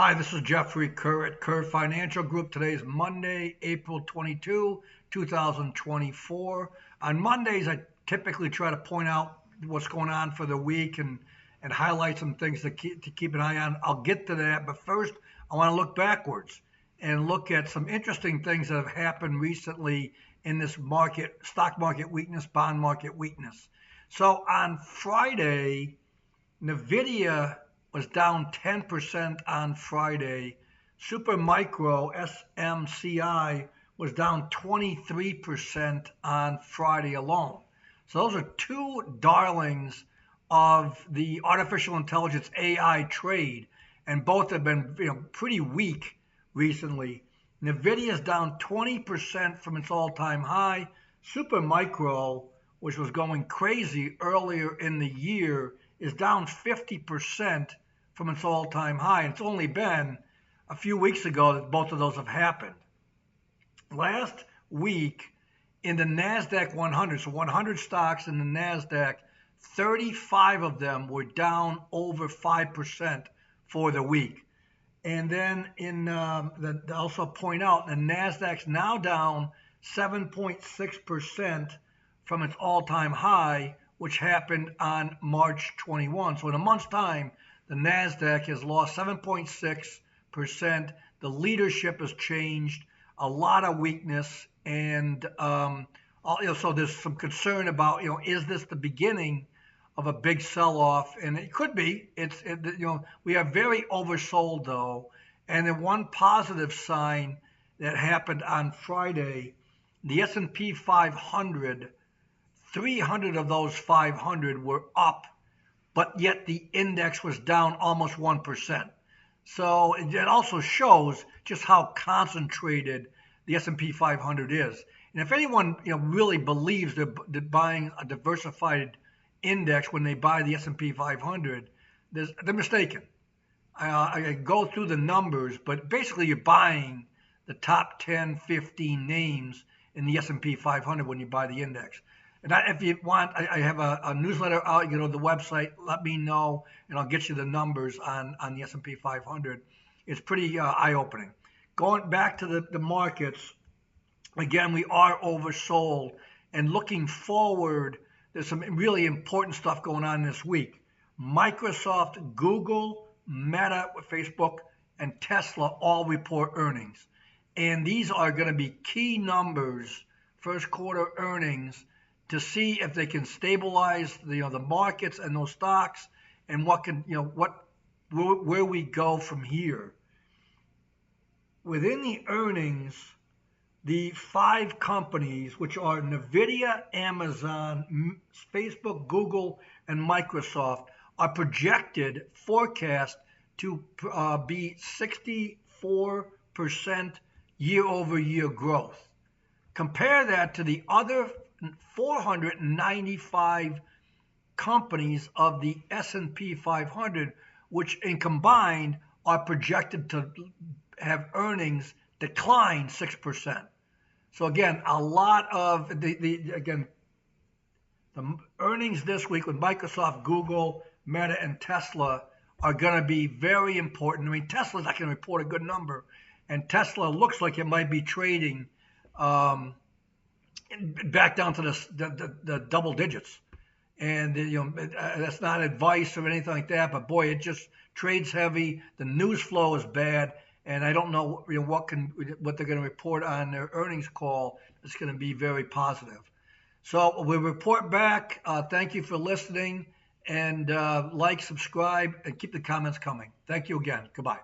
Hi, this is Jeffrey Kerr at Kerr Financial Group. Today is Monday, April 22, 2024. On Mondays, I typically try to point out what's going on for the week and highlight some things to keep an eye on. I'll get to that, but first, I want to look backwards and look at some interesting things that have happened recently in this market, stock market weakness, bond market weakness. So on Friday, NVIDIA was down 10% on Friday. Supermicro SMCI was down 23% on Friday alone. So those are two darlings of the artificial intelligence AI trade, and both have been pretty weak recently. Nvidia is down 20% from its all-time high. Supermicro, which was going crazy earlier in the year, is down 50% from its all-time high. And it's only been a few weeks ago that both of those have happened. Last week in the NASDAQ 100, so 100 stocks in the NASDAQ, 35 of them were down over 5% for the week. And then I also point out the NASDAQ's now down 7.6% from its all-time high, which happened on March 21. So in a month's time, the NASDAQ has lost 7.6%. The leadership has changed, a lot of weakness, and so there's some concern about, is this the beginning of a big sell-off? And it could be. We are very oversold though. And then one positive sign that happened on Friday, the S&P 500, 300 of those 500 were up, but yet the index was down almost 1%. So it also shows just how concentrated the S&P 500 is. And if anyone really believes they're buying a diversified index when they buy the S&P 500, they're mistaken. I go through the numbers, but basically you're buying the top 10, 15 names in the S&P 500 when you buy the index. And if you want, I have a newsletter out. You go to the website, let me know, and I'll get you the numbers on the S&P 500. It's pretty eye-opening. Going back to the markets, again, we are oversold. And looking forward, there's some really important stuff going on this week. Microsoft, Google, Meta, Facebook, and Tesla all report earnings. And these are going to be key numbers, first quarter earnings, to see if they can stabilize the markets and those stocks, and where we go from here. Within the earnings, the five companies, which are NVIDIA, Amazon, Facebook, Google, and Microsoft, are forecast to be 64% year-over-year growth. Compare that to the other 495 companies of the S&P 500, which in combined are projected to have earnings decline 6%. So again, a lot of the earnings this week with Microsoft, Google, Meta, and Tesla are going to be very important. I mean, Tesla's not going to report a good number, and Tesla looks like it might be trading back down to the double digits. And that's not advice or anything like that, but boy, it just trades heavy. The news flow is bad, and I don't know what they're going to report on their earnings call. It's going to be very positive. So we'll report back. Thank you for listening, and like, subscribe, and keep the comments coming. Thank you again. Goodbye.